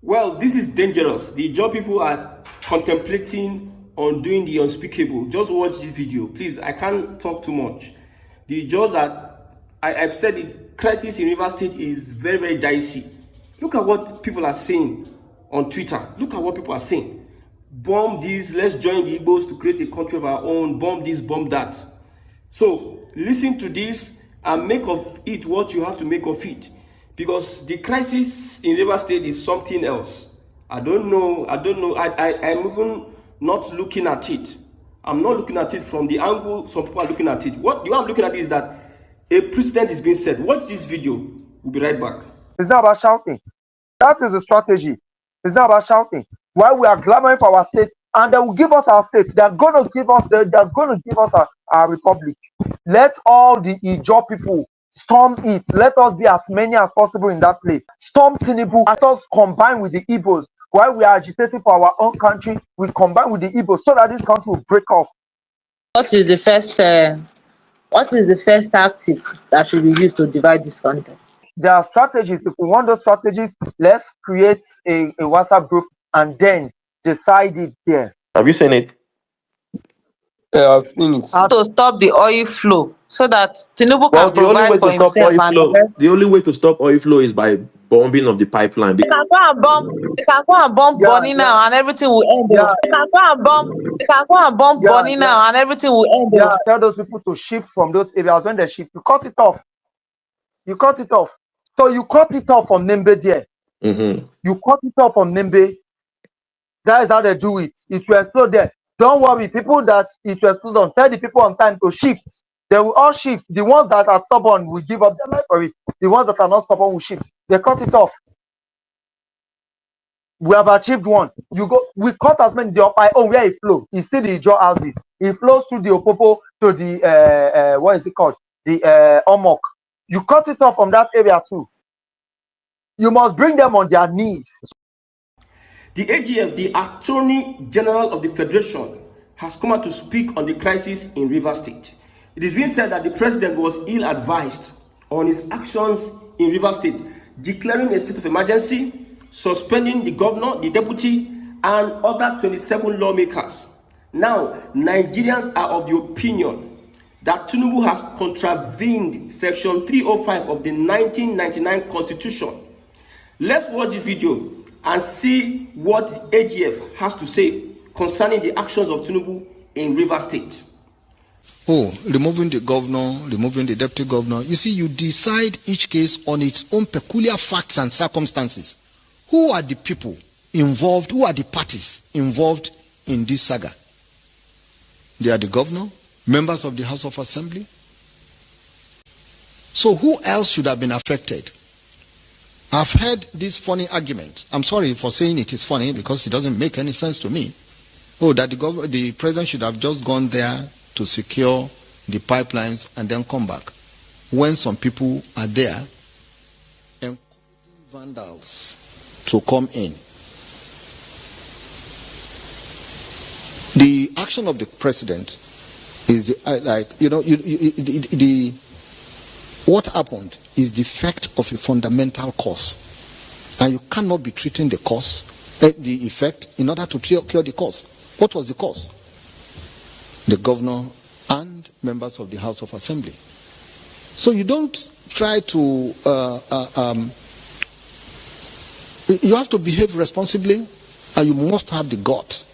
Well, this is dangerous. The Ijaw people are contemplating on doing the unspeakable. Just watch this video. Please, I can't talk too much. The Ijaws are, I've said it, crisis in River State is very, very dicey. Look at what people are saying on Twitter. Look at what people are saying. Bomb this, let's join the Igbos to create a country of our own. Bomb this, bomb that. So, listen to this and make of it what you have to make of it. Because the crisis in River State is something else. I don't know. I'm even not looking at it. I'm not looking at it from the angle some people are looking at it. What I'm looking at is that a precedent is being set. Watch this video. We'll be right back. It's not about shouting. That is the strategy. It's not about shouting. While we are clamoring for our state, and they will give us our state. They're going to give us. They're going to give us our republic. Let all the Ijaw people storm it. Let us be as many as possible in that place. Storm Tinubu. Let us combine with the Igbos. While we are agitating for our own country, we combine with the Igbos so that this country will break off. What is the first tactic that should be used to divide this country? There are strategies. If we want those strategies, let's create a WhatsApp group and then decide it there. Have you seen it? Yeah, I've seen it. To stop the oil flow so that Tinubu Well, can the only way provide to for stop oil himself and flow, the only way to stop oil flow is by bombing of the pipeline. They can go and bomb Bonny now and everything will end. They can go and bomb Bonny now and everything will end. Yeah, tell those people to shift from those areas. When they shift, you cut it off. You cut it off. So you cut it off from Nembe there. You cut it off from Nembe. That is how they do it. It will explode there. Don't worry, people that it will explode on. Tell the people on time to shift. They will all shift. The ones that are stubborn will give up their life for it. The ones that are not stubborn will shift. They cut it off. We have achieved one. We cut as many the where it flows. It's still the Ijaw houses. It flows through the Opopo to the what is it called? The Omok. You cut it off from that area too. You must bring them on their knees. The AGF, the Attorney General of the Federation, has come out to speak on the crisis in River State. It is being said that the president was ill-advised on his actions in River State, declaring a state of emergency, suspending the governor, the deputy, and other 27 lawmakers. Now, Nigerians are of the opinion that Tinubu has contravened Section 305 of the 1999 Constitution. Let's watch this video and see what AGF has to say concerning the actions of Tinubu in River State. Removing the governor, removing the deputy governor. You see, you decide each case on its own peculiar facts and circumstances. Who are the people involved? Who are the parties involved in this saga? They are the governor, members of the House of Assembly. So who else should have been affected? I've heard this funny argument. I'm sorry for saying it is funny because it doesn't make any sense to me. That the president should have just gone there to secure the pipelines and then come back. When some people are there encouraging vandals to come in. The action of the president is what happened is the effect of a fundamental cause, and you cannot be treating the cause, the effect, in order to cure the cause. What was the cause? The governor and members of the House of Assembly. So you don't try to. You have to behave responsibly, and you must have the guts.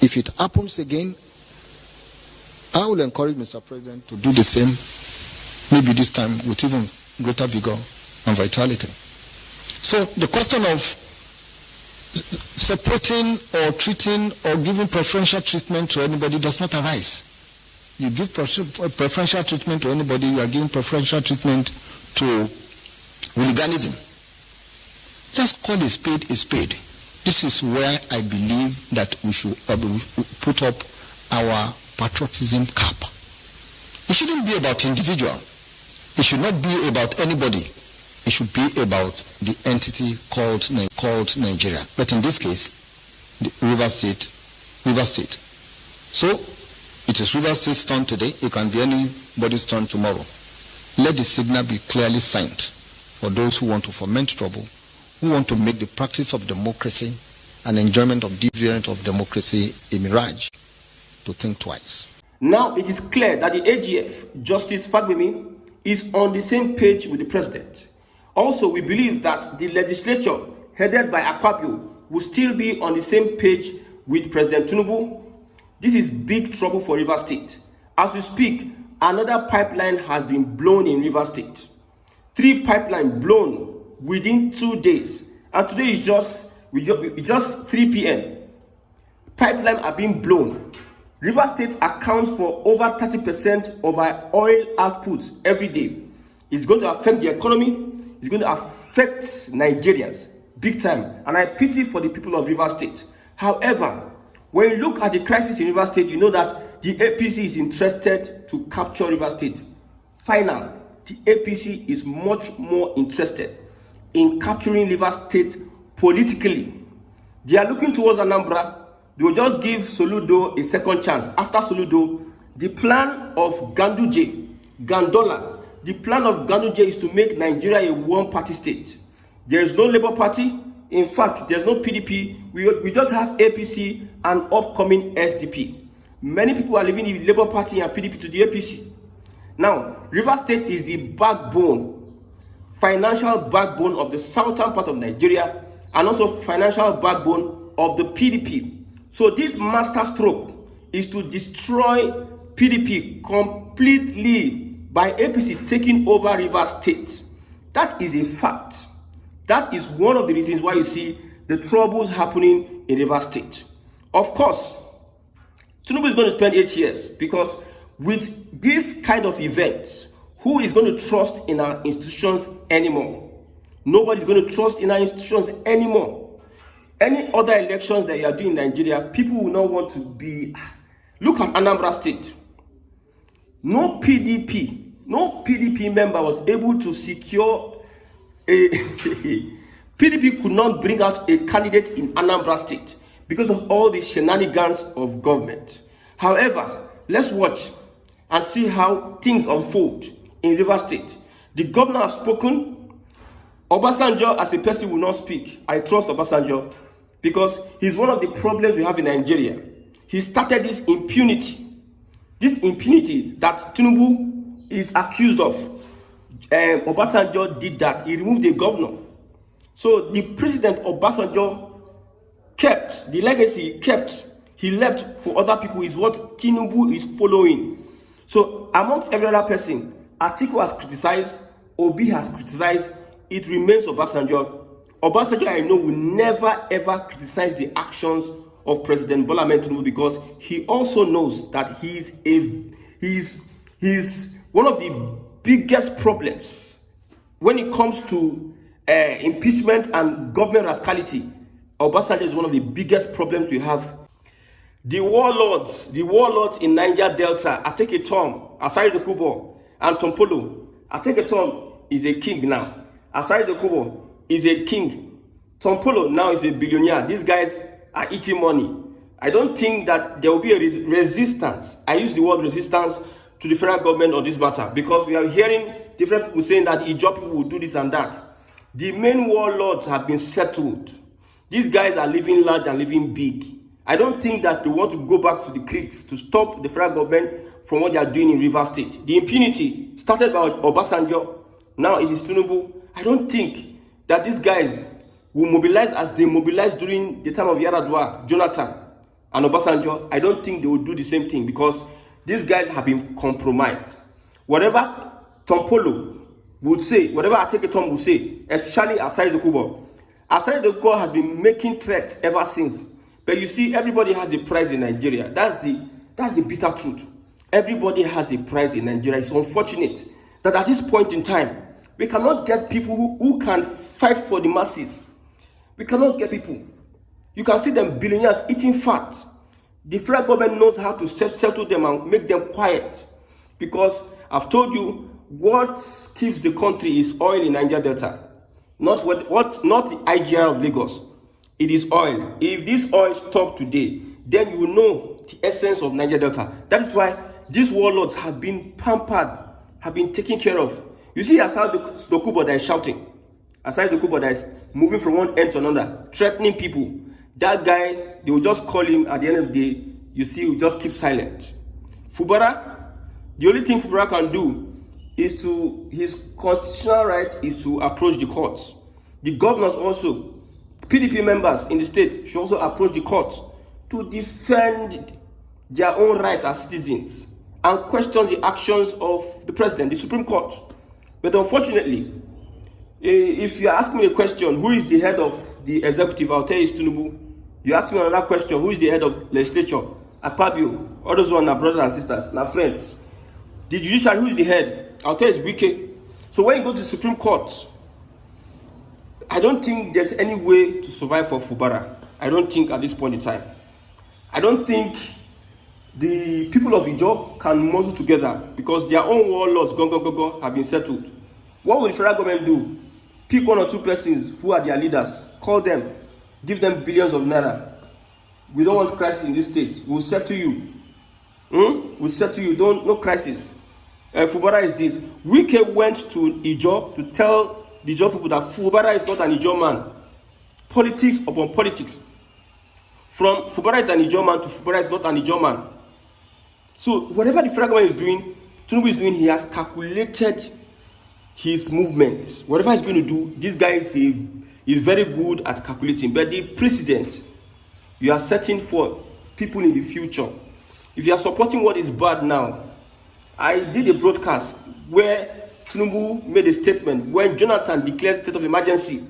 If it happens again, I will encourage Mr. President to do the same. Maybe this time with even greater vigor and vitality. So the question of separating or treating or giving preferential treatment to anybody does not arise. You give preferential treatment to anybody, you are giving preferential treatment to hooliganism. Just call a spade a spade. This is where I believe that we should put up our patriotism cap. It shouldn't be about individual. It should not be about anybody. It should be about the entity called Nigeria. But in this case, the River State. So, it is River State's turn today. It can be anybody's turn tomorrow. Let the signal be clearly signed for those who want to foment trouble, who want to make the practice of democracy and enjoyment of dividend of democracy a mirage to think twice. Now it is clear that the AGF, Justice Fagbemi, is on the same page with the president. Also, we believe that the legislature headed by Akpabio will still be on the same page with President Tinubu. This is big trouble for Rivers State. As we speak, another pipeline has been blown in Rivers State. 3 pipelines blown within 2 days. And today is just 3 p.m. Pipelines are being blown. Rivers State accounts for over 30% of our oil output every day. It's going to affect the economy. It's going to affect Nigerians big time. And I pity for the people of Rivers State. However, when you look at the crisis in Rivers State, you know that the APC is interested to capture Rivers State. Final, the APC is much more interested in capturing Rivers State politically. They are looking towards Anambra. They will just give Soludo a second chance. After Soludo, the plan of Gandola, the plan of Ganduje is to make Nigeria a one-party state. There is no Labour Party. In fact, there's no PDP. We just have APC and upcoming SDP. Many people are leaving the Labour Party and PDP to the APC. Now, Rivers State is the backbone, financial backbone of the southern part of Nigeria, and also financial backbone of the PDP. So this master stroke is to destroy PDP completely by APC taking over Rivers State. That is a fact. That is one of the reasons why you see the troubles happening in Rivers State. Of course, Tinubu is going to spend 8 years, because with this kind of events, who is going to trust in our institutions anymore? Nobody is going to trust in our institutions anymore. Any other elections that you are doing in Nigeria, people will not want to be. Look at Anambra State. No PDP member was able to secure a PDP could not bring out a candidate in Anambra State because of all the shenanigans of government. However, let's watch and see how things unfold in Rivers State. The governor has spoken. Obasanjo as a person will not speak. I trust Obasanjo because he's one of the problems we have in Nigeria. He started this impunity. This impunity that Tinubu is accused of. Obasanjo did that. He removed the governor. So the president Obasanjo kept, the legacy kept. He left for other people is what Tinubu is following. So amongst every other person, Atiku has criticized, Obi has criticized, it remains Obasanjo. Obasanjo, I know, will never ever criticize the actions of President Bola Ahmed Tinubu because he also knows that he's one of the biggest problems when it comes to impeachment and government rascality. Obasanjo is one of the biggest problems we have. The warlords in Niger Delta, Ateketom, Asari Dokubo, and Tompolo. Ateketom is a king now. Asari Dokubo is a king. Tompolo now is a billionaire. These guys are eating money. I don't think that there will be a resistance. I use the word resistance to the federal government on this matter because we are hearing different people saying that Ijaw people will do this and that. The main warlords have been settled. These guys are living large and living big. I don't think that they want to go back to the creeks to stop the federal government from what they are doing in Rivers State. The impunity started by Obasanjo. Now it is Tinubu. I don't think that these guys will mobilize as they mobilized during the time of Yaradua, Jonathan, and Obasanjo. I don't think they will do the same thing because these guys have been compromised. Whatever Tompolo would say, whatever Ateketom would say, especially Asari Dokubo. Asari Dokubo has been making threats ever since. But you see, everybody has a price in Nigeria. That's the bitter truth. Everybody has a price in Nigeria. It's unfortunate that at this point in time, we cannot get people who can fight for the masses. We cannot get people. You can see them billionaires eating fat. The federal government knows how to settle them and make them quiet. Because I've told you, what keeps the country is oil in Niger Delta. Not the IGR of Lagos. It is oil. If this oil stops today, then you will know the essence of Niger Delta. That is why these warlords have been pampered, have been taken care of. You see Asari Dokubo that is shouting. Aside the Kuba that is moving from one end to another, threatening people. That guy, they will just call him at the end of the day, you see, he'll just keep silent. Fubara, the only thing Fubara can do is his constitutional right is to approach the courts. The governors also, PDP members in the state should also approach the courts to defend their own rights as citizens and question the actions of the president, the Supreme Court. But unfortunately, if you ask me a question, who is the head of the executive, I'll tell you it's Tinubu. You ask me another question, who is the head of legislature? Akpabio, all those ones are brothers and sisters, now friends. The judiciary, who is the head? I'll tell you it's Wike. So when you go to the Supreme Court, I don't think there's any way to survive for Fubara. I don't think at this point in time. I don't think the people of Ijaw can muzzle together because their own warlords, go, have been settled. What will the federal government do? Pick one or two persons who are their leaders, call them, give them billions of naira. We don't want crisis in this state. We'll settle you. We'll settle you. No crisis. Fubara is this. Wike went to Ijaw to tell the Ijaw people that Fubara is not an Ijaw man. Politics upon politics. From Fubara is an Ijaw man to Fubara is not an Ijaw man. So whatever the federal government is doing, Tinubu is doing, he has calculated his movement. Whatever he's going to do, this guy is very good at calculating. But the president, you are setting for people in the future. If you are supporting what is bad now, I did a broadcast where Tinubu made a statement when Jonathan declared state of emergency.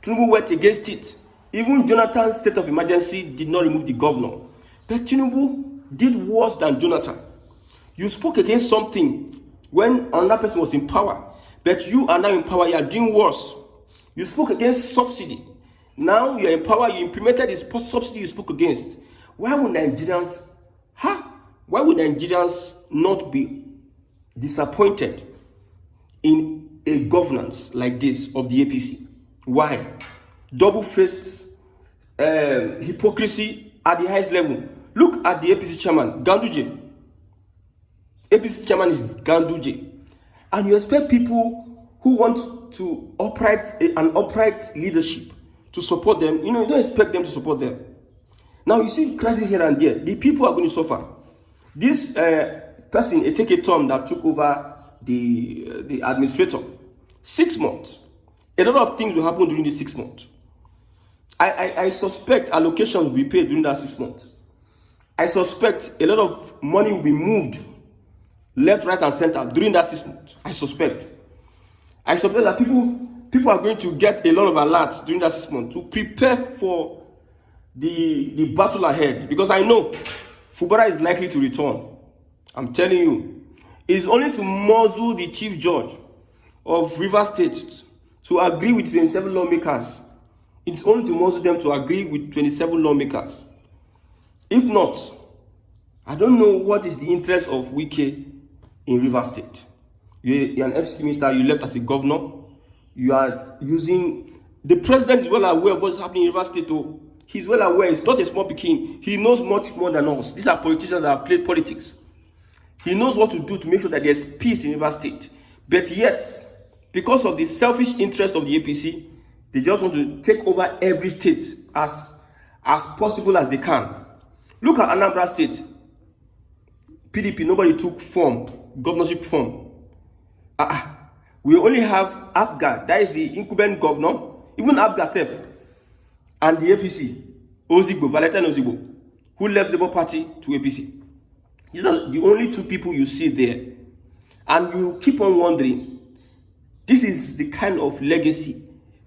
Tinubu went against it. Even Jonathan's state of emergency did not remove the governor. But Tinubu did worse than Jonathan. You spoke against something when another person was in power. But you are now in power, you are doing worse. You spoke against subsidy. Now you are in power, you implemented this subsidy you spoke against. Why would Nigerians not be disappointed in a governance like this of the APC? Why? Double-faced hypocrisy at the highest level. Look at the APC chairman, Ganduje. APC chairman is Ganduje. And you expect people who want to an upright leadership to support them. You don't expect them to support them. Now you see crisis here and there. The people are going to suffer. This person, Eteke Tom, that took over the administrator, 6 months. A lot of things will happen during the 6 months. I suspect allocations will be paid during that 6 months. I suspect a lot of money will be moved left, right, and center during that 6 months. I suspect that people are going to get a lot of alerts during that 6 months to prepare for the battle ahead. Because I know Fubara is likely to return. I'm telling you. It's only to muzzle the chief judge of Rivers State to agree with 27 lawmakers. It's only to muzzle them to agree with 27 lawmakers. If not, I don't know what is the interest of Wike in Rivers State. You're an FCC minister, you left as a governor. You are using... The president is well aware of what's happening in Rivers State. Oh. He's well aware. He's not a small pikin. He knows much more than us. These are politicians that have played politics. He knows what to do to make sure that there's peace in Rivers State. But yet, because of the selfish interest of the APC, they just want to take over every state as possible as they can. Look at Anambra State. PDP, nobody took governorship form. We only have Abga, that is the incumbent governor, even Abga self, and the APC, Valentine Ozigbo, who left Labour Party to APC. These are the only two people you see there. And you keep on wondering, this is the kind of legacy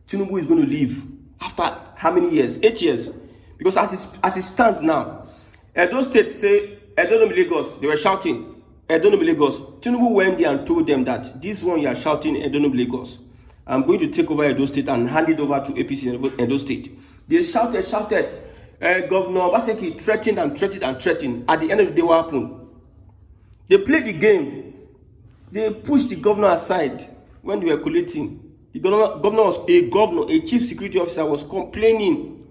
Tinubu is going to leave after how many years? 8 years. Because as it stands now, those states say, Edo Lagos, they were shouting, Edo Lagos. Tinubu went there and told them that this one you are shouting, Edo Lagos. I'm going to take over Edo State and hand it over to APC in Edo State. They shouted. Governor Obaseki threatened. At the end of the day, what happened? They played the game. They pushed the governor aside when they were collating. The governor, a chief security officer was complaining.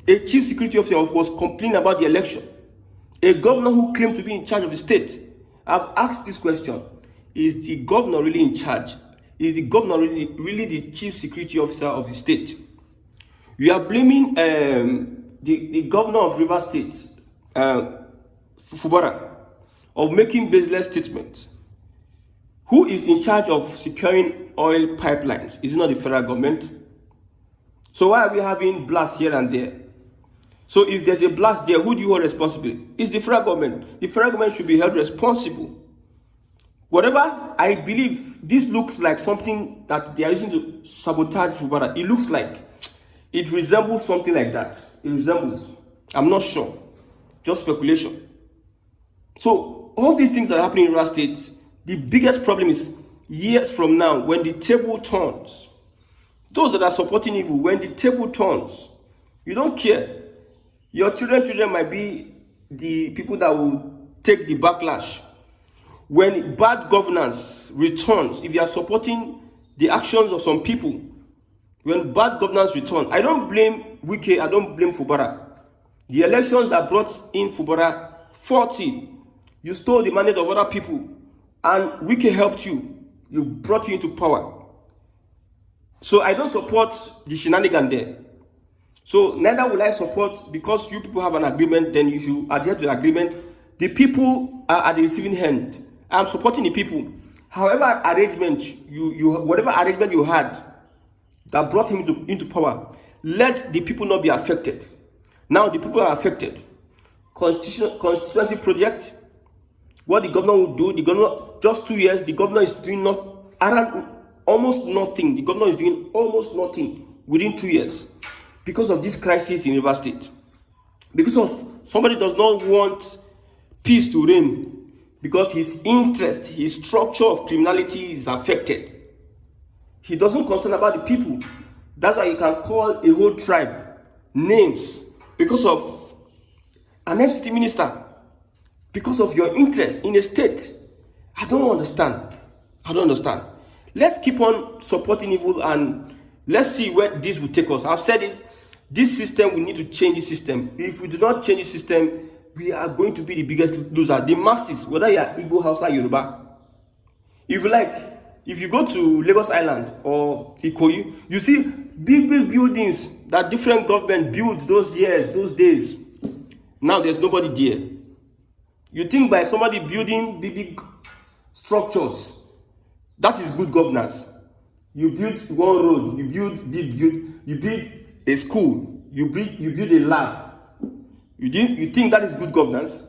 A chief security officer was complaining about the election. A governor who claimed to be in charge of the state. I've asked this question. Is the governor really in charge? Is the governor really the chief security officer of the state? We are blaming the governor of Rivers State, Fubara, of making baseless statements. Who is in charge of securing oil pipelines? Is it not the federal government? So why are we having blasts here and there? So if there's a blast there, who do you hold responsible? It's the federal government. The federal government should be held responsible. Whatever, I believe this looks like something that they are using to sabotage Fubara. It looks like, it resembles something like that. It resembles. I'm not sure. Just speculation. So all these things that are happening in Rivers State, the biggest problem is years from now, when the table turns, those that are supporting evil, when the table turns, you don't care. Your children might be the people that will take the backlash. When bad governance returns, if you are supporting the actions of some people, when bad governance returns, I don't blame Wike, I don't blame Fubara. The elections that brought in Fubara, 40, you stole the mandate of other people, and Wike helped you. You brought you into power. So I don't support the shenanigan there. So neither will I support, because you people have an agreement, then you should adhere to the agreement. The people are at the receiving end. I'm supporting the people. However arrangement whatever arrangement you had that brought him into power, let the people not be affected. Now the people are affected. Constituency project, what the governor will do, the governor, just 2 years, the governor is doing almost nothing. The governor is doing almost nothing within 2 years because of this crisis in Rivers State. Because of somebody does not want peace to reign, because his interest, his structure of criminality is affected. He doesn't concern about the people. That's why you can call a whole tribe names because of an FCT minister, because of your interest in a state. I don't understand. Let's keep on supporting evil and let's see where this will take us. I've said it. This system, we need to change the system. If we do not change the system, we are going to be the biggest loser. The masses, whether you are Igbo, Hausa, Yoruba. If you like, if you go to Lagos Island or Ikoyi, you see big buildings that different government built those years, those days. Now there's nobody there. You think by somebody building big structures, that is good governance. You build one road, you build a school, you build a lab. You think that is good governance?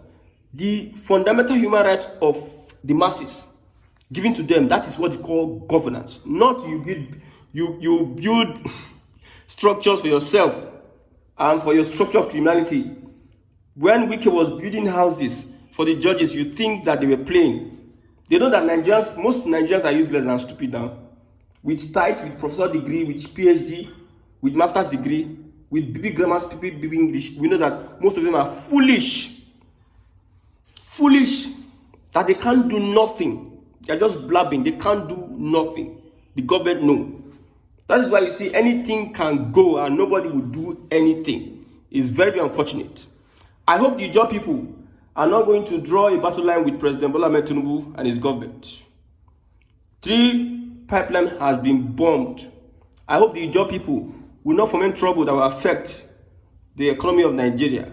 The fundamental human rights of the masses given to them, that is what they call governance. Not you build structures for yourself and for your structure of criminality. When Wike was building houses for the judges, you think that they were playing. They know that most Nigerians are useless and stupid now. With title, with professor degree, with PhD, with master's degree, with BB grammar, BB English, we know that most of them are foolish, that they can't do nothing. They're just blabbing. They can't do nothing. The government know. That is why you see anything can go and nobody will do anything. It's very, very unfortunate. I hope the Ijaw people are not going to draw a battle line with President Bola Ahmed Tinubu and his government. 3 pipelines has been bombed. I hope the Ijaw people will not foment trouble that will affect the economy of Nigeria.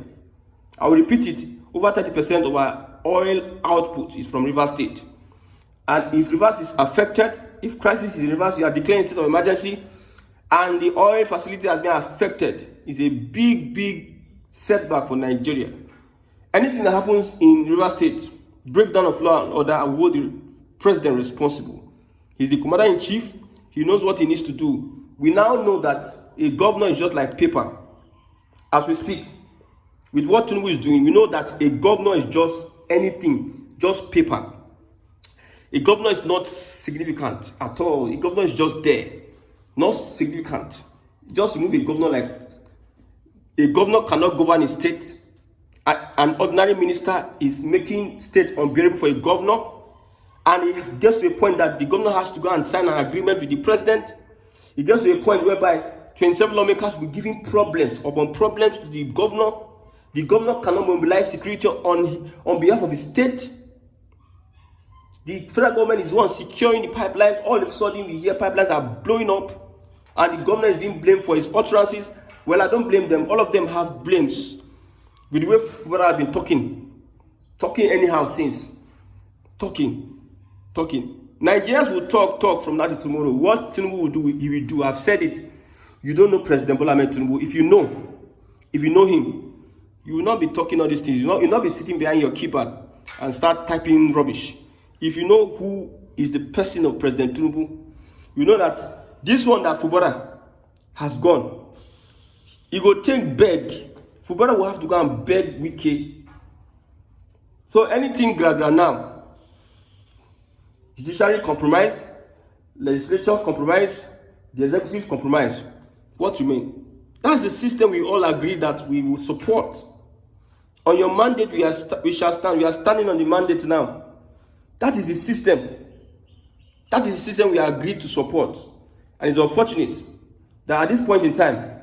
I will repeat it, over 30% of our oil output is from Rivers State. And if Rivers is affected, if crisis is in Rivers, you are declaring state of emergency, and the oil facility has been affected, is a big setback for Nigeria. Anything that happens in Rivers State, breakdown of law and order, and hold the president responsible. He's the commander-in-chief. He knows what he needs to do. We now know that a governor is just like paper. As we speak, with what Tinubu is doing, we know that a governor is just anything, just paper. A governor is not significant at all. A governor is just there, not significant. Just remove a governor. Like a governor cannot govern a state. An ordinary minister is making state unbearable for a governor, and it gets to a point that the governor has to go and sign an agreement with the president. It gets to a point whereby 27 lawmakers will be giving problems upon problems to the governor. The governor cannot mobilize security on behalf of his state. The federal government is the one securing the pipelines. All of a sudden, we hear pipelines are blowing up, and the government is being blamed for his utterances. Well, I don't blame them. All of them have blames. With the way Fubara have been talking anyhow since. Talking. Nigerians will talk from now to tomorrow. What Tinubu will do, he will do. I've said it. You don't know President Bola Ahmed Tinubu. If you know him, you will not be talking all these things. You will not be sitting behind your keypad and start typing rubbish. If you know who is the person of President Tinubu, you know that this one that Fubara has gone, he go take beg. Fubara will have to go and beg Wike. So anything gradual now, judiciary compromise, legislature compromise, the executive compromise. What you mean? That's the system we all agree that we will support. On your mandate, we shall stand. We are standing on the mandate now. That is the system. That is the system we agreed to support. And it's unfortunate that at this point in time,